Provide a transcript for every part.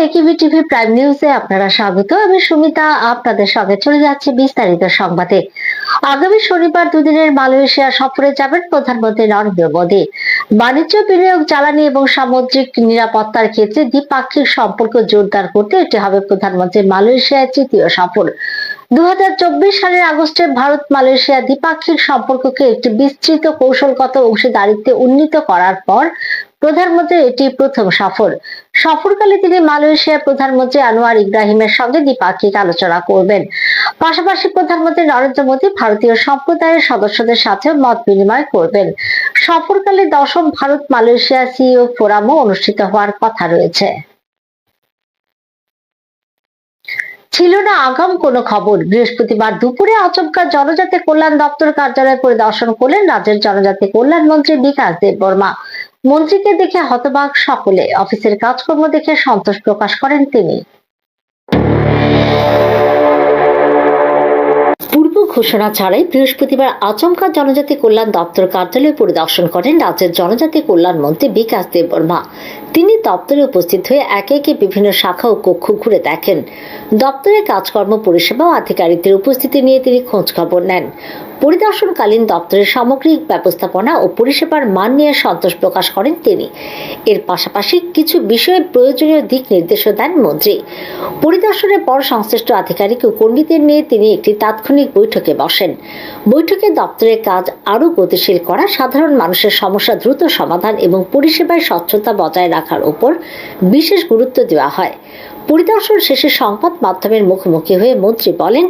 একিবি TV prime নিউজে আপনারা স্বাগত। আমি সুমিতা আপনাদের সঙ্গে চলে যাচ্ছে বিস্তারিত সংবাদে। আগামী শনিবার দুদিনের মালয়েশিয়া সফরে যাবেন প্রধানমন্ত্রী নরেন্দ্র মোদী। বাণিজ্য, বিনিয়োগ, জ্বালানি এবং সামুদ্রিক নিরাপত্তার ক্ষেত্রে দ্বিপাক্ষিক সম্পর্ক জোরদার করতে এটি হবে প্রধানমন্ত্রীর মালয়েশিয়ার তৃতীয় সফর। 2024 সালের আগস্টে ভারত মালয়েশিয়া দ্বিপাক্ষিক সম্পর্ককে একটি বিস্তৃত কৌশলগত অংশীদারিত্বে উন্নীত করার পর প্রধানমন্ত্রীর এটি প্রথম সফর। সফরকালে তিনি মালয়েশিয়ার প্রধানমন্ত্রী আনোয়ার ইব্রাহিমের সঙ্গে দ্বিপাক্ষিক আলোচনা করবেন। পাশাপাশি প্রধানমন্ত্রী নরেন্দ্র মোদী ভারতীয় সম্প্রদায়ের সদস্যদের সাথে মত বিনিময় করবেন। সফরকালে 10ম ভারত মালয়েশিয়া সিইও ফোরামও অনুষ্ঠিত হওয়ার কথা রয়েছে। ছিল না আগাম কোনো খবর। বৃহস্পতিবার দুপুরে আচমকা জনজাতি কল্যাণ দপ্তর কার্যালয় পরিদর্শন করলেন রাজ্যের জনজাতি কল্যাণ মন্ত্রী বিকাশ দেববর্মা। মন্ত্রীকে দেখে হতবাক সকলে। অফিসের কাজকর্ম দেখে সন্তোষ প্রকাশ করেন তিনি। পূর্ব ঘোষণা ছাড়াই বৃহস্পতিবার আচমকা জনজাতি কল্যাণ দপ্তর কার্যালয় পরিদর্শন করেন রাজ্যের জনজাতি কল্যাণ মন্ত্রী বিকাশ দেববর্মা। তিনি দপ্তরে উপস্থিত হয়ে একে একে বিভিন্ন শাখা ও কক্ষ ঘুরে দেখেন। দপ্তরের কাজকর্ম, পরিষেবা ও আধিকারিকদের উপস্থিতি নিয়ে তিনি খোঁজ খবর নেন। পরিদর্শনকালীন দপ্তরের সামগ্রিক ব্যবস্থাপনা ও পরিষেবার মান নিয়ে সন্তোষ প্রকাশ করেন তিনি। এর পাশাপাশি কিছু বিষয়ে প্রয়োজনীয় দিক নির্দেশও দেন মন্ত্রী। পরিদর্শনের পর সংশ্লিষ্ট আধিকারিক ও কর্মীদের নিয়ে তিনি একটি তাৎক্ষণিক বৈঠকে বসেন। বৈঠকে দপ্তরের কাজ আরও গতিশীল করা, সাধারণ মানুষের সমস্যা দ্রুত সমাধান এবং পরিষেবায় স্বচ্ছতা বজায় রাখার উপর বিশেষ গুরুত্ব দেওয়া হয়। পরিদর্শন শেষে সংবাদ মাধ্যমের মুখোমুখি হয়ে মন্ত্রী বলেন,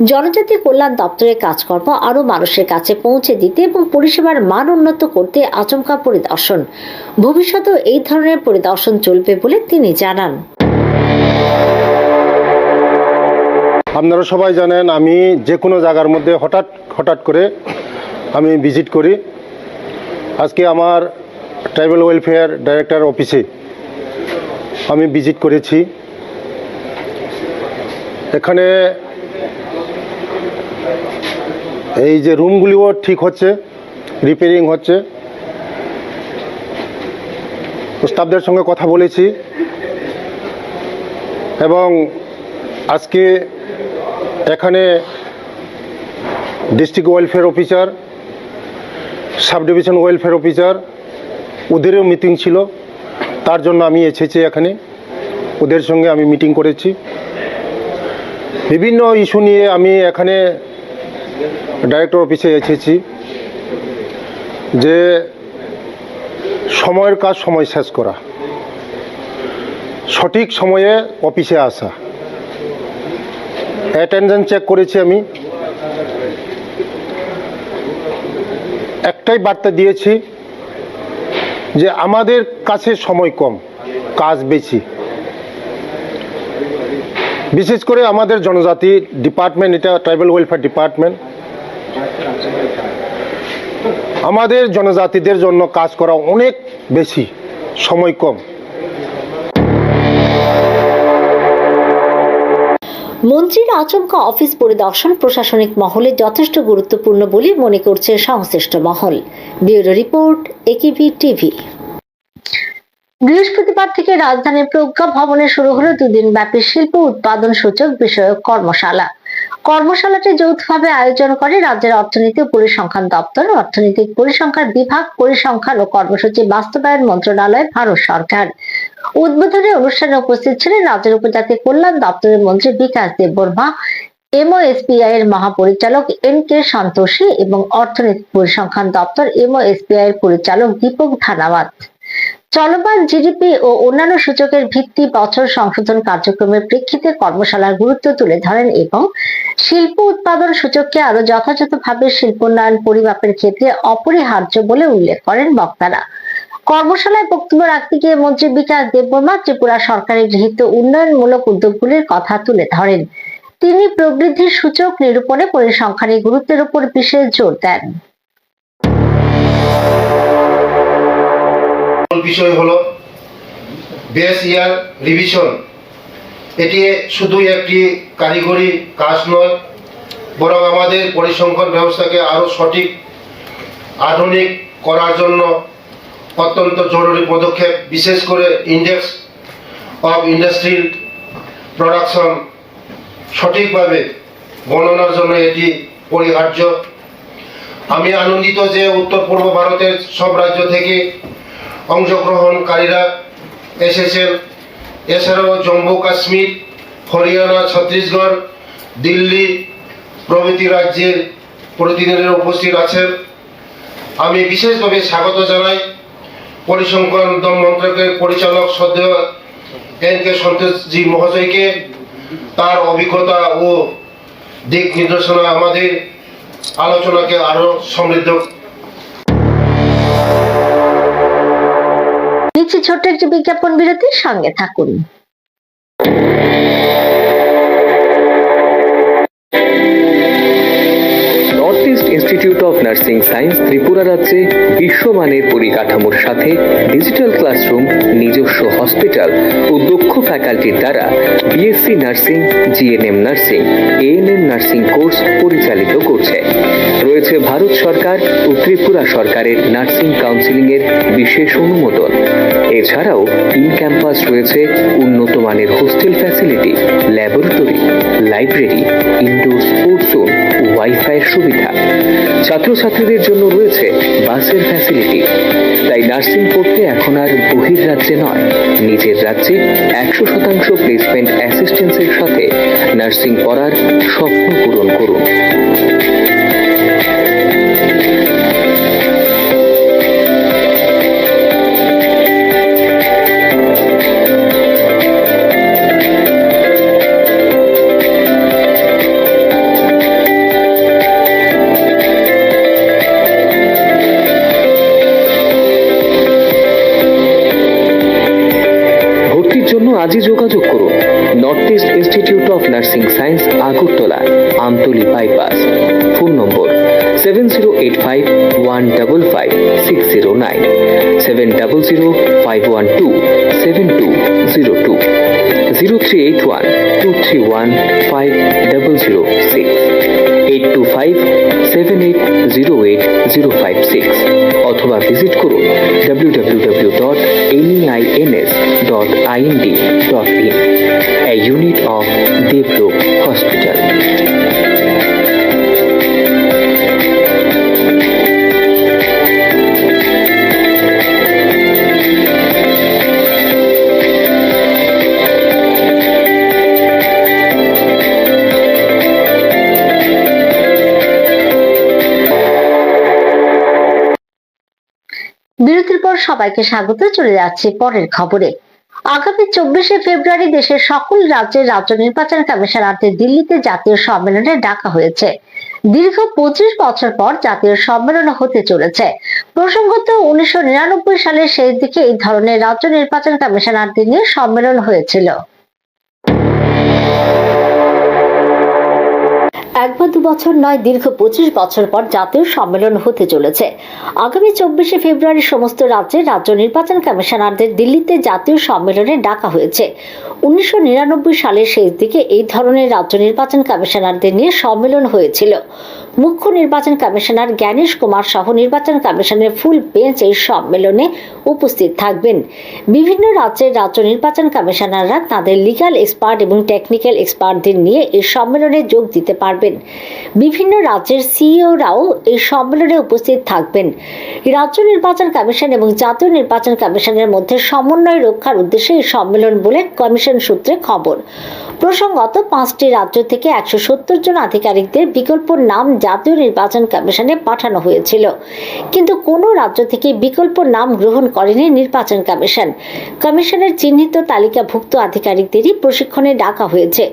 জনজাতি কল্যাণ দপ্তরের কাজকর্ম আরও মানুষের কাছে পৌঁছে দিতে এবং পরিষেবার মান উন্নত করতে আচমকা পরিদর্শন। ভবিষ্যতেও এই ধরনের পরিদর্শন চলবে বলে তিনি জানান। আপনারা সবাই জানেন, আমি যে কোনো জায়গার মধ্যে হঠাৎ করে আমি ভিজিট করি। আজকে আমার ট্রাইবাল ওয়েলফেয়ার ডাইরেক্টর অফিসে আমি ভিজিট করেছি। এখানে এই যে রুমগুলিও ঠিক হচ্ছে, রিপেয়ারিং হচ্ছে। স্টাফদের সঙ্গে কথা বলেছি এবং আজকে এখানে district welfare officer, sub division welfare officer, ওদেরও মিটিং ছিল। তার জন্য আমি এসেছি এখানে, ওদের সঙ্গে আমি মিটিং করেছি। বিভিন্ন ইস্যু নিয়ে আমি এখানে ডাইরেক্টর অফিসে এসেছি যে সময়ের কাজ সময় শেষ করা, সঠিক সময়ে অফিসে আসা। অ্যাটেন্ডেন্স চেক করেছি আমি, একটাই বার্তা দিয়েছি যে আমাদের কাছে সময় কম, কাজ বেশি। বিশেষ করে আমাদের জনজাতি ডিপার্টমেন্ট, এটা ট্রাইবাল ওয়েলফেয়ার ডিপার্টমেন্ট, আমাদের জনজাতিদের জন্য কাজ করা অনেক বেশি, সময় কম। মন্ত্রীর আচমকা অফিস পরিদর্শন প্রশাসনিক মহলে যথেষ্ট গুরুত্বপূর্ণ বলে মনে করছে সংশ্লিষ্ট মহল। Bureau report, AKB TV. বৃহস্পতিবার থেকে রাজধানীর প্রজ্ঞা ভবনে শুরু হলো দুদিন ব্যাপী শিল্প উৎপাদন সূচক বিষয়ক কর্মশালা। কর্মশালাটি যৌথভাবে আয়োজন করে রাজ্যের অর্থনীতি ও পরিসংখ্যান দপ্তর, অর্থনৈতিক পরিসংখ্যান বিভাগ, পরিসংখ্যান ও কর্মসূচি বাস্তবায়ন মন্ত্রণালয়, ভারত সরকার। উদ্বোধনী অনুষ্ঠানে উপস্থিত ছিলেন রাজ্যের উপজাতি কল্যাণ দপ্তরের মন্ত্রী বিকাশ দেববর্মা, এমওএসপিআই এর মহাপরিচালক এন.কে. সন্তোষী এবং অর্থনৈতিক পরিসংখ্যান দপ্তর এমওএসপিআই এর পরিচালক দীপক ধানাওয়াত। চলমান জিডিপি ও অন্যান্য সূচকের ভিত্তি বছর সংশোধন কার্যক্রমের প্রেক্ষিতে কর্মশালার গুরুত্ব তুলে ধরেন এবং শিল্প উৎপাদন সূচককে আরো যথাযথভাবে শিল্পোন্নয়ন পরিমাপের ক্ষেত্রে অপরিহার্য বলে উল্লেখ করেন বক্তারা। কর্মশালায় বক্তব্য রাখতে গিয়ে মন্ত্রী বিকাশ দেববর্মা ত্রিপুরা সরকারের গৃহীত উন্নয়নমূলক উদ্যোগগুলির কথা তুলে ধরেন। তিনি প্রবৃদ্ধির সূচক নিরূপণে পরিসংখ্যানের গুরুত্বের উপর বিশেষ জোর দেন। বিষয় হলো বেস ইয়ার রিভিশন। এটি শুধু একটি কারিগরি কাজ নয়, বরং আমাদের পরিসংখ্যান ব্যবস্থাকে আরো সঠিক, আধুনিক করার জন্য অত্যন্ত জরুরি পদক্ষেপ। বিশেষ করে ইন্ডেক্স অফ ইন্ডাস্ট্রিয়াল প্রোডাকশন সঠিকভাবে বর্ণনার জন্য এটি পরিহার্য। আমি আনন্দিত যে উত্তর পূর্ব ভারতের সব রাজ্য থেকে অংশগ্রহণকারীরা এসেছেন। এছাড়াও জম্মু কাশ্মীর, হরিয়ানা, ছত্তিশগড়, দিল্লি প্রভৃতি রাজ্যের প্রতিনিধিরা উপস্থিত আছেন। আমি বিশেষভাবে স্বাগত জানাই পরিসংখ্যান মন্ত্রকের পরিচালক শ্রদ্ধেয় এন.কে. সন্তোষজি মহাশয়কে। তার অভিজ্ঞতা ও দিক নির্দেশনা আমাদের আলোচনাকে আরো সমৃদ্ধ। নিচে ছোট্ট একটি বিজ্ঞাপন বিরতির সঙ্গে থাকুন। North east institute of nursing science Tripura রাজ্যে বিশ্বমানের পরিকাঠামোর সাথে ডিজিটাল ক্লাসরুম, নিজস্ব হসপিটাল ও দক্ষ ফ্যাকাল্টির দ্বারা BSc nursing, GNM nursing, ANM nursing course পরিচালিত করছে। রয়েছে ভারত সরকার ও ত্রিপুরা সরকারের নার্সিং কাউন্সিলিং এর বিশেষ অনুমোদন। এছাড়াও ইন ক্যাম্পাস রয়েছে উন্নত মানের hostel facility, laboratory, library, indoor sports zone, wifi সুবিধা। ছাত্রছাত্রীদের জন্য রয়েছে বাসের ফ্যাসিলিটি। তাই নার্সিং পড়তে এখন আর বহির্রাজ্যে নয়, নিজের রাজ্যে 100% প্লেসমেন্ট অ্যাসিস্ট্যান্সের সাথে নার্সিং পড়ার স্বপ্ন পূরণ করুন। জন্য আজই যোগাযোগ করুন north east institute of nursing science, Agartala, Amtali bypass. Phone নম্বর 7085155609, 7005127202, 0381231506, 8257808056, অথবা ভিজিট করুন www.neins.ind.in, a unit of Devlook Hospital. বিরতির পর সবাইকে স্বাগত। চলে যাচ্ছে পরের খবরে। আগামী 24শে ফেব্রুয়ারি দেশের সকল রাজ্যের রাজ্য নির্বাচন কমিশনারদের দিল্লিতে জাতীয় সম্মেলনে ডাকা হয়েছে। দীর্ঘ 25 বছর পর জাতীয় সম্মেলন হতে চলেছে। প্রসঙ্গত 1999 সালের শেষ দিকে এই ধরনের রাজ্য নির্বাচন কমিশনারদের নিয়ে সম্মেলন হয়েছিল। এক বা দু বছর নয়, দীর্ঘ 25 বছর পর জাতীয় সম্মেলন হতে চলেছে। আগামী 24শে ফেব্রুয়ারি সমস্ত রাজ্যের রাজ্য নির্বাচন কমিশনারদের দিল্লিতে জাতীয় সম্মেলনে ডাকা হয়েছে। 1999 সালের শেষ দিকে এই ধরনের রাজ্য নির্বাচন কমিশনারদের নিয়ে সম্মেলন হয়েছিল। মুখ্য নির্বাচন কমিশনার জ্ঞানেশ কুমার সহ নির্বাচন কমিশনের ফুল বেঞ্চ এই সম্মেলনে উপস্থিত থাকবেন। বিভিন্ন রাজ্যের রাজ্য নির্বাচন কমিশনাররা তাদের লিগ্যাল এক্সপার্ট এবং টেকনিক্যাল এক্সপার্টদের নিয়ে এই সম্মেলনে যোগ দিতে পারবেন। বিভিন্ন রাজ্যের সিইওরাও এই সম্মেলনে উপস্থিত থাকবেন। রাজ্য নির্বাচন কমিশন এবং জাতীয় নির্বাচন কমিশনের মধ্যে সমন্বয় রক্ষার উদ্দেশ্যে এই সম্মেলন বলে কমিশন সূত্রে খবর। প্রসঙ্গত 5টি রাজ্য থেকে 170 জন আধিকারিকদের বিকল্প নাম জাতীয় নির্বাচন কমিশনে পাঠানো হয়েছিল, কিন্তু কোনো রাজ্য থেকে বিকল্প নাম গ্রহণ করেনি নির্বাচন কমিশন। কমিশনের চিহ্নিত তালিকাভুক্ত আধিকারিকদেরই প্রশিক্ষণে ডাকা হয়েছে।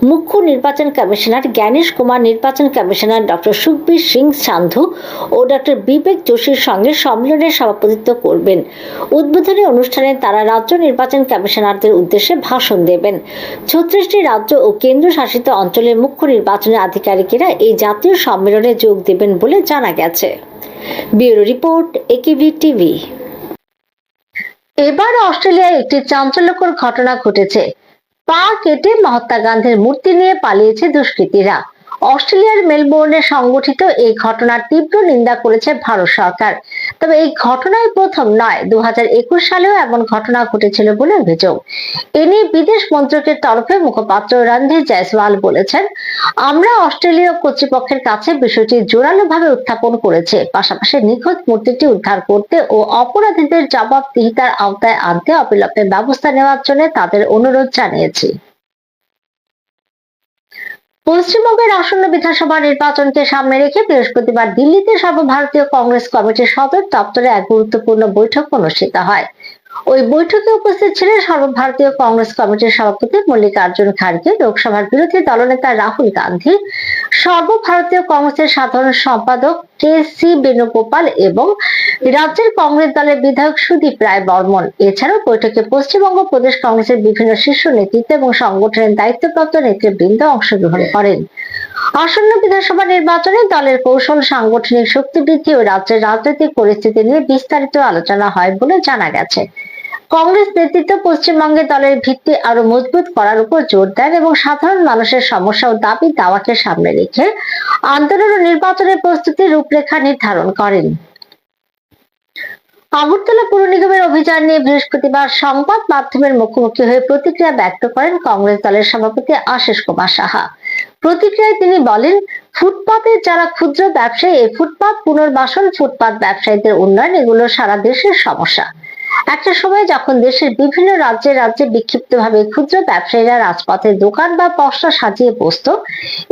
মুখ্য নির্বাচন কমিশনার জ্ঞানেশ কুমার, নির্বাচন কমিশনার ডক্টর সুখবীর সিং সান্ধু ও ডক্টর বিবেক যোশীর সঙ্গে সম্মেলনে সভাপতিত্ব করবেন। উদ্বোধনী অনুষ্ঠানে তারা রাজ্য নির্বাচন কমিশনারদের উদ্দেশ্যে ভাষণ দেবেন। 36টি রাজ্য ও কেন্দ্রশাসিত অঞ্চলের মুখ্য নির্বাচনী আধিকারিকেরা এই জাতীয় সম্মেলনে যোগ দেবেন বলে জানা গেছে। Bureau report, AKB TV. এবার অস্ট্রেলিয়ায় একটি চাঞ্চল্যকর ঘটনা ঘটেছে। পা কেটে মহাত্মা গান্ধীর মূর্তি নিয়ে পালিয়েছে দুষ্কৃতীরা। অস্ট্রেলিয়ার মেলবোর্নে সংঘটিত এই ঘটনার তীব্র নিন্দা করেছে ভারত সরকার। তবে এই ঘটনায় প্রথম নয়, 2021 সালেও এমন ঘটনা ঘটেছিল বলে অভিযোগ। এ নিয়ে বিদেশ মন্ত্রকের তরফে মুখপাত্র রণধীর জয়সওয়াল বলেছেন, আমরা অস্ট্রেলীয় কর্তৃপক্ষের কাছে বিষয়টি জোরালোভাবে উত্থাপন করেছে, পাশাপাশি নিখোঁজ মূর্তিটি উদ্ধার করতে ও অপরাধীদের জবাবদিহিতার আওতায় আনতে অবিলম্বে ব্যবস্থা নেওয়ার জন্য তাদের অনুরোধ জানিয়েছি। পশ্চিমবঙ্গের আসন্ন বিধানসভা নির্বাচনকে সামনে রেখে বৃহস্পতিবার দিল্লিতে সর্বভারতীয় কংগ্রেস কমিটির সদর দপ্তরে এক গুরুত্বপূর্ণ বৈঠক অনুষ্ঠিত হয়। ওই বৈঠকে উপস্থিত ছিলেন সর্বভারতীয় কংগ্রেস কমিটির সভাপতি মল্লিকার্জুন খাড়গে, লোকসভার বিরোধী দলনেতা রাহুল গান্ধী, সর্বভারতীয় কংগ্রেসের সাধারণ সম্পাদক কে.সি. বেণুগোপাল এবং রাজ্যের কংগ্রেস দলের বিধায়ক সুদীপ রায় বর্মন। এছাড়াও বৈঠকে পশ্চিমবঙ্গ প্রদেশ কংগ্রেসের বিভিন্ন শীর্ষ নেতৃত্ব এবং সংগঠনের দায়িত্বপ্রাপ্ত নেতৃবৃন্দ অংশগ্রহণ করেন। আসন্ন বিধানসভা নির্বাচনে দলের কৌশল, সাংগঠনিক শক্তি বৃদ্ধি ও রাজ্যের রাজনৈতিক পরিস্থিতি নিয়ে বিস্তারিত আলোচনা হয় বলে জানা গেছে। কংগ্রেস নেতৃত্ব পশ্চিমবঙ্গে দলের ভিত্তি আরো মজবুত করার উপর জোর দেন এবং সাধারণ মানুষের সমস্যা ও দাবি দাওয়াকে সামনে রেখে আন্দোলন ও নির্বাচনের প্রস্তুতির রূপরেখা নির্ধারণ করেন। আগরতলা পুর নিগমের অভিযান নিয়ে বৃহস্পতিবার সংবাদ মাধ্যমের মুখোমুখি হয়ে প্রতিক্রিয়া ব্যক্ত করেন কংগ্রেস দলের সভাপতি আশিস কুমার সাহা। প্রতিক্রিয়ায় তিনি বলেন, ফুটপাতের যারা ক্ষুদ্র ব্যবসায়ী, এই ফুটপাত পুনর্বাসন, ফুটপাত ব্যবসায়ীদের উন্নয়ন, এগুলো সারা দেশের সমস্যা। একটা সময় যখন দেশের বিভিন্ন রাজ্যে রাজ্যে বিক্ষিপ্তভাবে ক্ষুদ্র ব্যবসায়ীরা রাজপথে দোকান বা পসরা সাজিয়ে বসতো,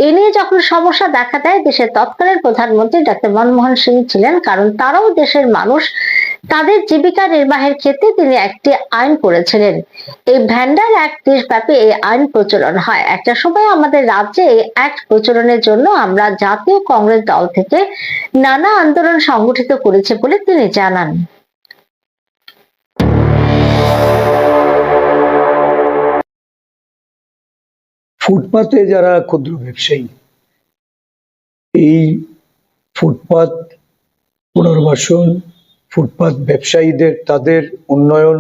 এ নিয়ে যখন সমস্যা দেখা দেয়, দেশের তৎকালীন প্রধানমন্ত্রী ডক্টর মনমোহন সিং ছিলেন, কারণ তারাও দেশের মানুষ, তাদের জীবিকা নির্বাহের ক্ষেত্রে তিনি একটি আইন করেছিলেন। এই ভ্যান্ডার অ্যাক্ট দেশব্যাপী এই আইন প্রচলন হয়। একটা সময় আমাদের রাজ্যে এই অ্যাক্ট প্রচলনের জন্য আমরা জাতীয় কংগ্রেস দল থেকে নানা আন্দোলন সংগঠিত করেছে বলে তিনি জানান। ফুটপাতে যারা ক্ষুদ্র ব্যবসায়ী, এই ফুটপাত পুনর্বাসন, ফুটপাত ব্যবসায়ীদের তাদের উন্নয়ন,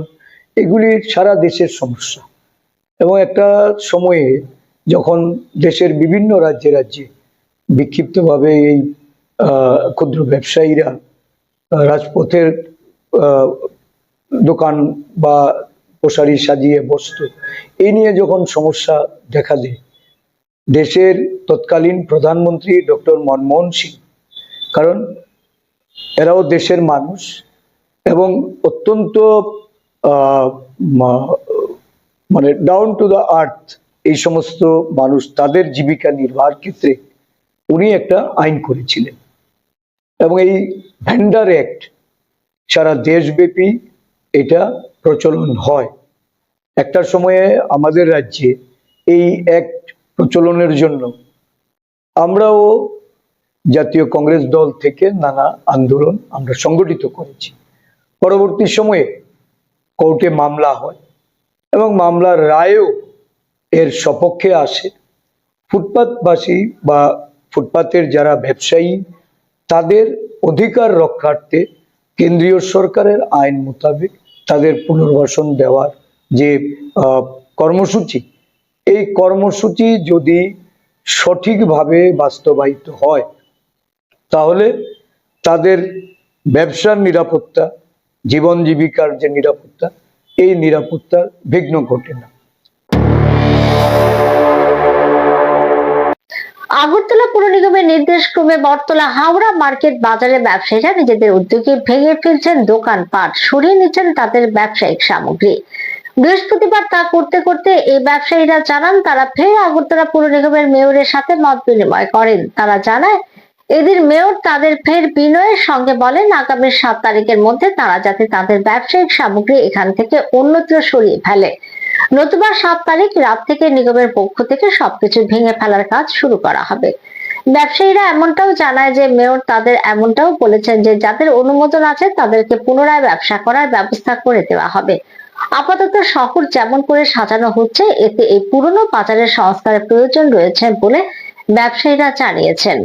এগুলি সারা দেশের সমস্যা। এবং একটা সময়ে যখন দেশের বিভিন্ন রাজ্যে রাজ্যে বিক্ষিপ্তভাবে এই ক্ষুদ্র ব্যবসায়ীরা রাজপথের দোকান বা পোশারি সাজিয়ে বসত, এই নিয়ে যখন সমস্যা দেখা দেয়, দেশের তৎকালীন প্রধানমন্ত্রী ডক্টর মনমোহন সিং, কারণ এরাও দেশের মানুষ এবং অত্যন্ত মানে ডাউন টু দ্য আর্থ এই সমস্ত মানুষ, তাদের জীবিকা নির্বাহের ক্ষেত্রে উনি একটা আইন করেছিলেন। এবং এই ভ্যান্ডার অ্যাক্ট সারা দেশব্যাপী এটা প্রচলন হয়। একটা সময়ে আমাদের রাজ্যে এই অ্যাক্ট প্রচলনের জন্য আমরাও জাতীয় কংগ্রেস দল থেকে নানা আন্দোলন আমরা সংগঠিত করেছি। পরবর্তী সময়ে কোর্টে মামলা হয় এবং মামলার রায়ও এর সপক্ষে আসে। ফুটপাতবাসী বা ফুটপাতের যারা ব্যবসায়ী, তাদের অধিকার রক্ষার্থে কেন্দ্রীয় সরকারের আইন মোতাবেক তাদের পুনর্বাসন দেওয়ার যে কর্মসূচি, এই কর্মসূচি যদি সঠিকভাবে বাস্তবায়িত হয়, তাহলে তাদের ব্যবসার নিরাপত্তা, জীবন জীবিকার যে নিরাপত্তা, এই নিরাপত্তার বিঘ্ন ঘটে না। আগরতলা পুর নিগমের নির্দেশ ক্রমে বটতলা হাওড়া মার্কেট বাজারে ব্যবসায়ীরা নিজেদের উদ্যোগে ভেঙে ফেলছেন দোকানপাট, সরিয়ে নিচ্ছেন তাদের ব্যবসায়িক সামগ্রী। বৃহস্পতিবার তা করতে করতে এই ব্যবসায়ীরা জানান, তারা ফের আগরতলা পুর নিগমের মেয়রের সাথে মত বিনিময় করেন। তারা জানায়, এদিন মেয়র তাদের ফের বিনয়ের সঙ্গে বলেন, আগামী 7 তারিখের মধ্যে তারা যাতে তাদের ব্যবসায়িক সামগ্রী এখান থেকে অন্যত্র সরিয়ে ফেলে, নতুবা 7 তারিখ রাত থেকে নিগমের পক্ষ থেকে সবকিছু ভেঙে ফেলার কাজ শুরু করা হবে। ব্যবসায়ীরা এমনটাও জানায় যে মেয়র তাদের এমনটাও বলেছেন যে যাদের অনুমোদন আছে তাদেরকে পুনরায় ব্যবসা করার ব্যবস্থা করে দেওয়া হবে। আপাতত শহর যেমন করে সাজানো হচ্ছে, এতে এই পুরনো বাজারের সংস্কারের প্রয়োজন রয়েছে বলে ব্যবসায়ীরা জানিয়েছেন।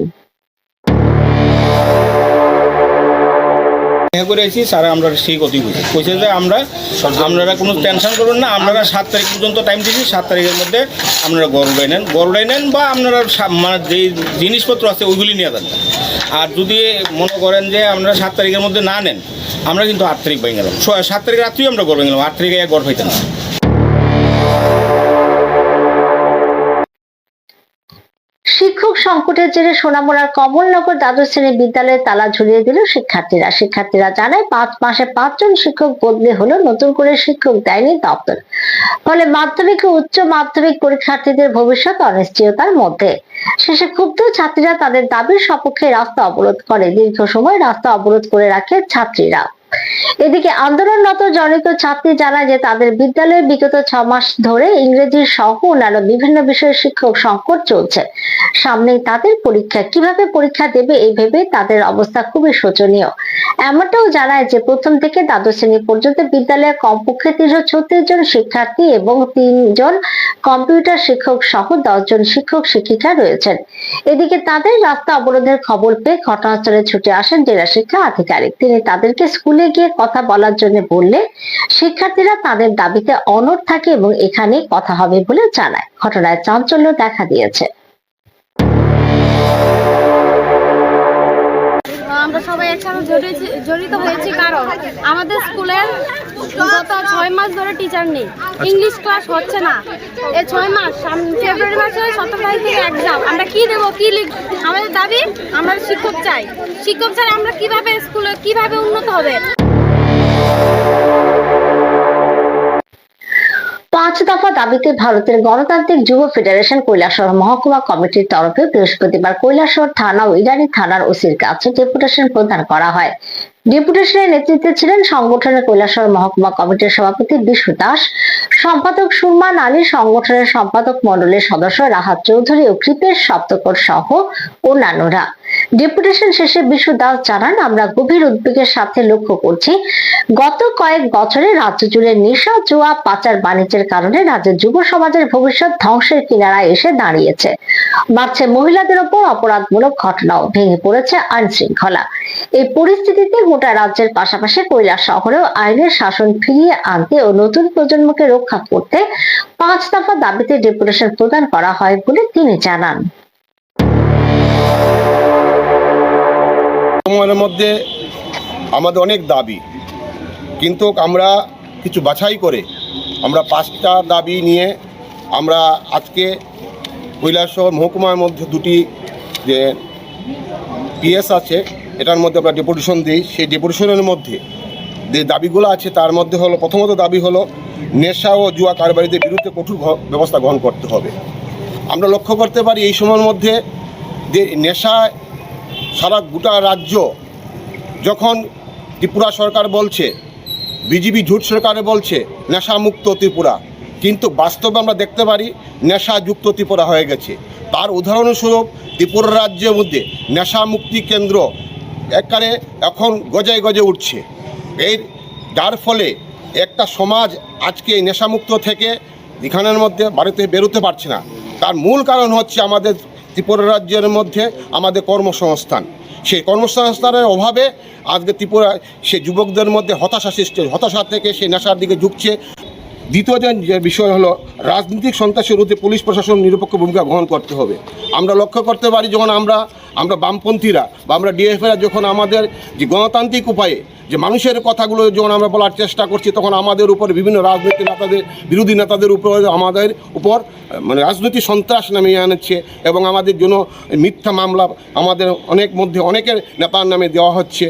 দেখা করে আছি স্যার, আমরা সেই কথাই কইছে যে আপনারা কোনো টেনশন করবেন না, আপনারা 7 তারিখ পর্যন্ত টাইম দিচ্ছি, 7 তারিখের মধ্যে আপনারা গরুটাই নেন বা আপনারা মানে যেই জিনিসপত্র আছে ওইগুলি নিয়ে যান। আর যদি মনে করেন যে আপনারা 7 তারিখের মধ্যে না নেন, আমরা কিন্তু 8 তারিখ পাই গেলাম, 7 তারিখ রাত্রেই আমরা গড় গেলাম, 8 তারিখে গড় পাইতাম না। শিক্ষক সংকটের জেরে সোনামুড়ার কমলনগর দ্বাদশ শ্রেণী বিদ্যালয়ে তালা ঝুলিয়ে দিল শিক্ষার্থীরা জানায় 5 মাসে 5 জন শিক্ষক বদলি হলো, নতুন করে শিক্ষক দেয়নি দপ্তর। ফলে মাধ্যমিক ও উচ্চ মাধ্যমিক পরীক্ষার্থীদের ভবিষ্যৎ অনিশ্চয়তার মধ্যে। শেষে ক্ষুব্ধ ছাত্রীরা তাদের দাবির সপক্ষে রাস্তা অবরোধ করে। দীর্ঘ সময় রাস্তা অবরোধ করে রাখে ছাত্রীরা। এদিকে আন্দোলনরত জনিত ছাত্রী জানায় যে তাদের বিদ্যালয়ে বিগত 6 মাস ধরে ইংরেজি সহ অন্যান্য বিভিন্ন বিষয়ে শিক্ষক সংকট চলছে। সামনেই তাদের পরীক্ষা, কিভাবে পরীক্ষা দেবে এই ভেবে তাদের অবস্থা খুবই শোচনীয়। এমনটাও জানায় যে প্রথম থেকে দ্বাদশ শ্রেণী পর্যন্ত বিদ্যালয়ে কমপক্ষে 336 জন শিক্ষার্থী এবং 3 জন কম্পিউটার শিক্ষক সহ 10 জন শিক্ষক শিক্ষিকা রয়েছেন। এদিকে তাদের রাস্তা অবরোধের খবর পেয়ে ঘটনাস্থলে ছুটে আসেন জেলা শিক্ষা আধিকারিক। তিনি তাদেরকে স্কুলে গিয়ে কথা বলার জন্য বললে শিক্ষার্থীরা তাদের দাবিতে অনড় থাকে এবং এখানে কথা হবে বলে জানায়। ঘটনায় চাঞ্চল্য দেখা দিয়েছে। আমরা সবাই একসাথে জড়িত হয়েছি, কারণ আমাদের স্কুলের গত 6 মাস ধরে টিচার নেই, ইংলিশ ক্লাস হচ্ছে না। এই 6 মাস, ফেব্রুয়ারি মাসে 17 তারিখ থেকে এক্সাম, আমরা কি দেবো, কি লিখব? আমাদের দাবি, আমরা শিক্ষক চাই। শিক্ষক ছাড়া আমরা কিভাবে স্কুলে কিভাবে উন্নত হবে? 5 দফা দাবিতে ভারতের গণতান্ত্রিক যুব ফেডারেশন কৈলাসহর মহকুমা কমিটির তরফে বৃহস্পতিবার কৈলাসহর থানা ও ইরানি থানার ওসির কাছে ডেপুটেশন প্রদান করা হয়। ডেপুটেশনের নেতৃত্বে ছিলেন সংগঠনের কৈলাসহর মহকুমা কমিটির সভাপতি বিশু দাস, সম্পাদক সুরমান আলী, সংগঠনের সম্পাদক মণ্ডলের সদস্য রাহাত চৌধুরী ও কৃপেশ সপ্তকর সহ অন্যান্যরা। ডেপুটেশন শেষে বিশু দাস জানান, আমরা গভীর উদ্বেগের সাথে লক্ষ্য করছি, গত কয়েক বছরে রাজ্য জুড়ে নেশা, জুয়া, পাচার বাণিজ্যের কারণে রাজ্যের যুব সমাজের ভবিষ্যৎ ধ্বংসের কিনারায় এসে দাঁড়িয়েছে। বাড়ছে মহিলাদের ওপর অপরাধমূলক ঘটনাও, ভেঙে পড়েছে আইন শৃঙ্খলা। এই পরিস্থিতিতে গোটা রাজ্যের পাশাপাশি কৈলাস শহরেও আইনের শাসন ফিরিয়ে আনতে ও নতুন প্রজন্মকে রক্ষা করতে 5 দফা দাবিতে ডেপুটেশন প্রদান করা হয় বলে তিনি জানান। সময়ের মধ্যে আমাদের অনেক দাবি, কিন্তু আমরা কিছু বাছাই করে আমরা 5টা দাবি নিয়ে আমরা আজকে কৈলাসহর মহকুমার মধ্যে 2টি যে পিএস আছে এটার মধ্যে আমরা ডেপুটেশন দিই। সেই ডেপুটেশনের মধ্যে যে দাবিগুলো আছে তার মধ্যে হলো, প্রথমত দাবি হলো নেশা ও জুয়া কারবারিদের বিরুদ্ধে কঠোর ব্যবস্থা গ্রহণ করতে হবে। আমরা লক্ষ্য করতে পারি এই সময়ের মধ্যে যে নেশা সারা গোটা রাজ্য, যখন ত্রিপুরা সরকার বলছে, বিজেপি ঝুট সরকারে বলছে নেশামুক্ত ত্রিপুরা, কিন্তু বাস্তবে আমরা দেখতে পারি নেশাযুক্ত ত্রিপুরা হয়ে গেছে। তার উদাহরণস্বরূপ ত্রিপুরা রাজ্যের মধ্যে নেশা মুক্তি কেন্দ্র একবারে এখন গজায় গজে উঠছে। এর যার ফলে একটা সমাজ আজকে নেশামুক্ত থেকে এখানের মধ্যে বাড়িতে বেরোতে পারছে না। তার মূল কারণ হচ্ছে আমাদের ত্রিপুরা রাজ্যের মধ্যে আমাদের কর্মসংস্থান। সেই কর্মসংস্থানের অভাবে আজকে ত্রিপুরা সে যুবকদের মধ্যে হতাশা সৃষ্টি, হতাশা থেকে সে নেশার দিকে ঝুঁকছে। দ্বিতীয় যে বিষয় হলো রাজনৈতিক সন্ত্রাসের বিরুদ্ধে পুলিশ প্রশাসন নিরপেক্ষ ভূমিকা গ্রহণ করতে হবে। আমরা লক্ষ্য করতে পারি যখন আমরা বামপন্থীরা বা আমরা ডিএফএরা যখন আমাদের যে গণতান্ত্রিক উপায়ে যে মানুষের কথাগুলো যখন আমরা বলার চেষ্টা করছি, তখন আমাদের উপর বিভিন্ন রাজনৈতিক নেতাদের, বিরোধী নেতাদের উপর আমাদের উপর মানে রাজনৈতিক সন্ত্রাস নামিয়ে আনছে এবং আমাদের জন্য মিথ্যা মামলা আমাদের অনেকের নেতার নামে দেওয়া হচ্ছে।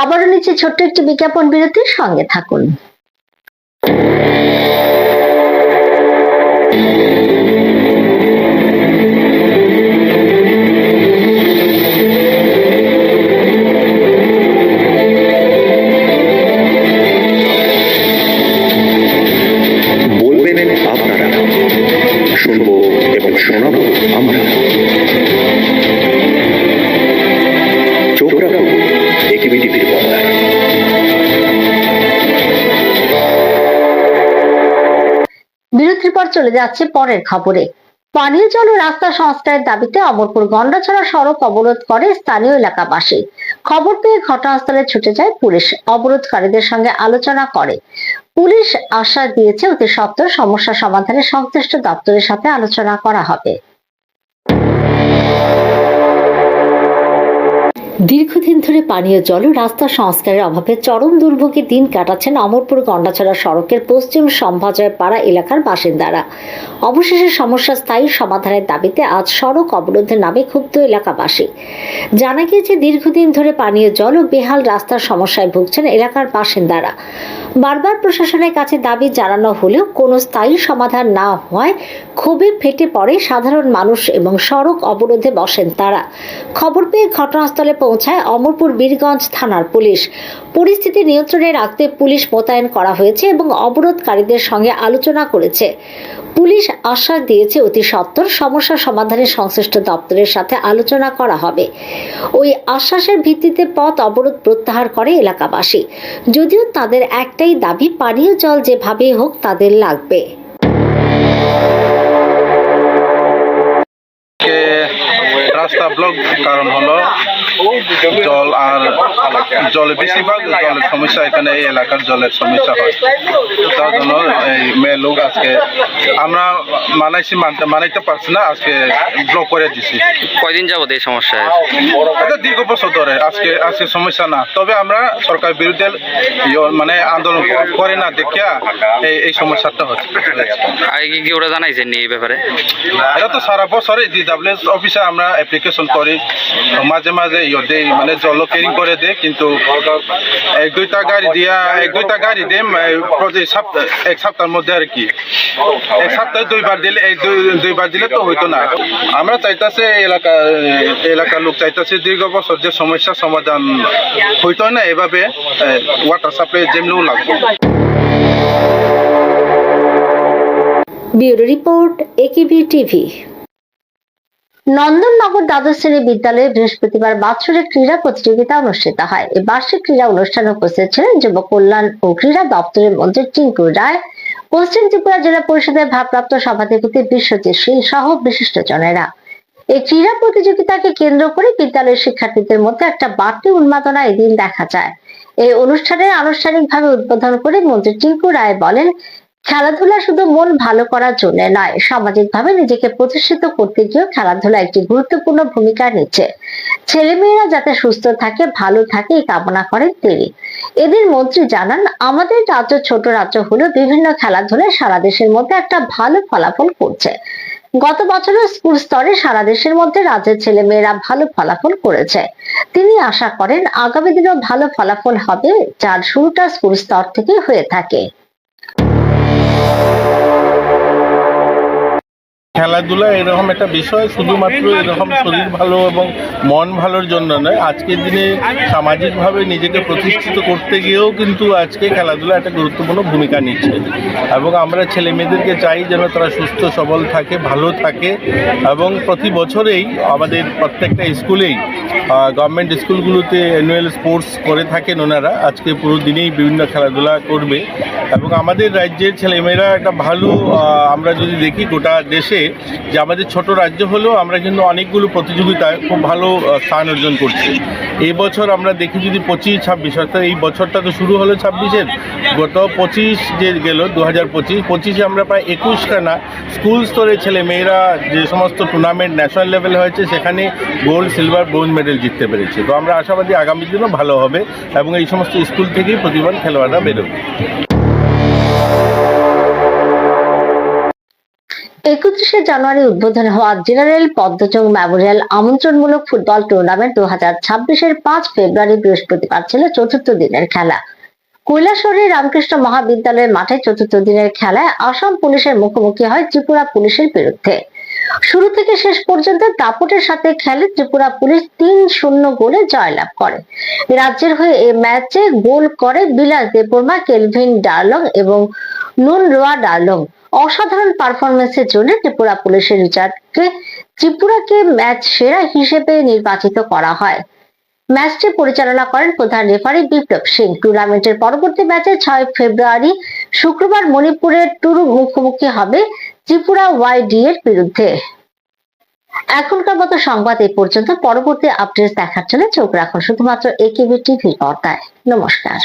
আবারও নিচে ছোট্ট একটি বিজ্ঞাপন বিরতির সঙ্গে থাকুন। বলবেন আপনারা, শুনবো এবং শোনাবো আমরা। চোখ রাখুন একেবি টিভির পর্দায়। বিরতির পর চলে যাচ্ছে পরের খবরে। পানীয় জল ও রাস্তা সংস্কারের দাবিতে অমরপুর গন্ডাছড়া সড়ক অবরোধ করে স্থানীয় এলাকাবাসী। খবর পেয়ে ঘটনাস্থলে ছুটে যায় পুলিশ। অবরোধকারীদের সঙ্গে আলোচনা করে। পুলিশ আশ্বাস দিয়েছে অতি সত্বর সমস্যা সমাধানে সংশ্লিষ্ট দপ্তরের সাথে আলোচনা করা হবে। দীর্ঘদিন ধরে পানীয় জল ও রাস্তা সংস্কারের অভাবে চরম দুর্ভোগে দিন কাটাচ্ছেন অমরপুর গন্ডাছড়া সড়কের পশ্চিম সম্ভাজয় পাড়া এলাকার বাসিন্দারা। অবশেষে সমস্যা স্থায়ী সমাধানের দাবিতে আজ সড়ক অবরোধের নামে ক্ষুব্ধ এলাকাবাসী। জানা গিয়েছে দীর্ঘদিন ধরে পানীয় জল ও বেহাল রাস্তার সমস্যায় ভুগছেন এলাকার বাসিন্দারা। বারবার প্রশাসনের কাছে দাবি জানানো হলেও কোনো স্থায়ী সমাধান না হওয়ায় ক্ষোভে ফেটে পড়ে সাধারণ মানুষ এবং সড়ক অবরোধে বসেন তারা। খবর পেয়ে ঘটনাস্থলে পৌঁছায় অমরপুর বীরগঞ্জ থানার পুলিশ। পরিস্থিতি নিয়ন্ত্রণে রাখতে পুলিশ মোতায়েন করা হয়েছে এবং অবরোধকারীদের সঙ্গে আলোচনা করেছে। পুলিশ আশ্বাস দিয়েছে অতি সত্বর সমস্যা সমাধানে সংশ্লিষ্ট দপ্তরের সাথে আলোচনা করা হবে। ওই আশ্বাসের ভিত্তিতে পথ অবরোধ প্রত্যাহার করে এলাকাবাসী। যদিও তাদের একটাই দাবি, পানীয় জল যেভাবেই হোক তাদের লাগবে। রাস্তা ব্লক কারণ হলো জল, আর জলে বেশিরভাগ জলের সমস্যা, এখানে এই এলাকার জলের সমস্যা হয়। তার জন্য এই মেয়ে লোক আজকে আমরা মানাইতে পারছি না, আজকে ব্লক করে দিছি। কয়দিন যাবত এই সমস্যায়? এটা দীর্ঘ বছর ধরে। আজকে সমস্যা না, তবে আমরা সরকার বিরুদ্ধে মানে আন্দোলন করে না দেখিয়া এই সমস্যাটা হচ্ছে। আগে কি ওরা জানাইছেন এই ব্যাপারে? এটা তো সারা বছরে DWS অফিসে আমরা অ্যাপ্লিকেশন করি, মাঝে মাঝে মানে জল ক্লিয়ারিং করে দেয়, কিন্তু এক দুইটা গাড়ি দিয়ে এক সপ্তাহের মধ্যে আর কি, এক সপ্তাহে দুইবার দিলে তো হইতো না। আমরা চাইতেছি এলাকার লোক চাইতেছি দীর্ঘ বছর যে সমস্যার সমাধান হইতো না, এভাবে ওয়াটার সাপ্লাই যেমনিও লাগবে। Bureau report, AKB TV. Nandannagar দ্বাদশ শ্রেণী বিদ্যালয়ে বৃহস্পতিবার বাৎসরিক ক্রীড়া প্রতিযোগিতা অনুষ্ঠিত হয়। এই বার্ষিক ক্রীড়া অনুষ্ঠানে উপস্থিত ছিলেন যুব কল্যাণ ও ক্রীড়া দপ্তরের মন্ত্রী টিঙ্কু রায়, পশ্চিম ত্রিপুরা জেলা পরিষদের ভারপ্রাপ্ত সভাধিপতি বিশ্বজিৎ শীল সহ বিশিষ্টজনেরা। এই ক্রীড়া প্রতিযোগিতাকে কেন্দ্র করে বিদ্যালয়ের শিক্ষার্থীদের মধ্যে একটা বাড়তি উন্মাদনা এদিন দেখা যায়। এই অনুষ্ঠানের আনুষ্ঠানিকভাবে উদ্বোধন করে মন্ত্রী টিঙ্কু রায় বলেন, খেলাধুলা শুধু মন ভালো করার জন্য নয়, সামাজিকভাবে নিজেকে প্রতিষ্ঠিত করতে গিয়েও খেলাধুলা একটি গুরুত্বপূর্ণ ভূমিকা নিচ্ছে। ছেলেমেয়েরা যাতে সুস্থ থাকে, ভালো থাকে এই কামনা করেন তিনি। এদিন মন্ত্রী জানান, আমাদের রাজ্য ছোট রাজ্য হলেও বিভিন্ন খেলাধুলায় সারা দেশের মধ্যে একটা ভালো ফলাফল করছে। গত বছরের স্কুল স্তরে সারা দেশের মধ্যে রাজ্যের ছেলেমেয়েরা ভালো ফলাফল করেছে। তিনি আশা করেন আগামী দিনেও ভালো ফলাফল হবে, যার শুরুটা স্কুল স্তর থেকে হয়ে থাকে। খেলাধুলা এরকম একটা বিষয়, শুধুমাত্র এরকম শরীর ভালো এবং মন ভালোর জন্য নয়, আজকের দিনে সামাজিকভাবে নিজেকে প্রতিষ্ঠিত করতে গিয়েও কিন্তু আজকে খেলাধুলা একটা গুরুত্বপূর্ণ ভূমিকা নিচ্ছে। এবং আমরা ছেলে মেয়েদেরকে চাই যেন তারা সুস্থ সবল থাকে, ভালো থাকে। এবং প্রতি বছরেই আমাদের প্রত্যেকটা স্কুলেই, গভর্নমেন্ট স্কুলগুলোতে অ্যানুয়াল স্পোর্টস করে থাকেন ওনারা। আজকে পুরো দিনেই বিভিন্ন খেলাধুলা করবে এবং আমাদের রাজ্যের ছেলেমেয়েরা একটা ভালো, আমরা যদি দেখি গোটা দেশে যে আমাদের ছোট রাজ্য হলেও আমরা কিন্তু অনেকগুলো প্রতিযোগিতায় খুব ভালো স্থান অর্জন করছি। এই বছর আমরা দেখি যদি 25-26, অর্থাৎ এই বছরটা তো শুরু হলো 26-এর, গত 25 যে গেল 2025-25-এ আমরা প্রায় 21খানা স্কুল স্তরে ছেলে মেয়েরা যে সমস্ত টুর্নামেন্ট ন্যাশনাল লেভেলে হয়েছে সেখানে গোল্ড, সিলভার, ব্রোঞ্জ মেডেল জিততে পেরেছি। তো আমরা আশাবাদী আগামী দিনও ভালো হবে এবং এই সমস্ত স্কুল থেকেই প্রতিভাবান খেলোয়াড়রা বেরোবে। 31শে জানুয়ারি উদ্বোধন হওয়া general Padmachong Memorial আমন্ত্রণমূলক football tournament 2026-এর 5 ফেব্রুয়ারি বৃহস্পতিবার ছিল চতুর্থ দিনের খেলা। কৈলাসহরের রামকৃষ্ণ মহাবিদ্যালয়ের মাঠে চতুর্থ দিনের খেলায় আসাম পুলিশের মুখোমুখি হয় ত্রিপুরা পুলিশের বিরুদ্ধে। শুরু থেকে শেষ পর্যন্ত দাপটের সাথে খেলে ত্রিপুরা পুলিশ 3-0 গোলে জয়লাভ করে। রাজ্যের হয়ে এই ম্যাচে গোল করে বিলাস দেববর্মা, কেলভিন ডার্লং এবং নুন রোয়া ডার্লং। অসাধারণ পারফরমেন্সের জন্য ত্রিপুরা পুলিশের রিচার্ডকে ত্রিপুরাকে ম্যাচ সেরা হিসেবে নির্বাচিত করা হয়। ম্যাচটি পরিচালনা করেন প্রধান রেফারি বিপ্লব সিং। টুর্নামেন্টের পরবর্তী ম্যাচে 6 ফেব্রুয়ারি শুক্রবার মণিপুরের টুরু মুখোমুখি হবে ত্রিপুরা ওয়াইডি এর বিরুদ্ধে। এখনকার মতো সংবাদ এই পর্যন্ত। পরবর্তী আপডেট দেখার জন্য চোখ রাখুন শুধুমাত্র একেবি টিভির পর্দায়। নমস্কার।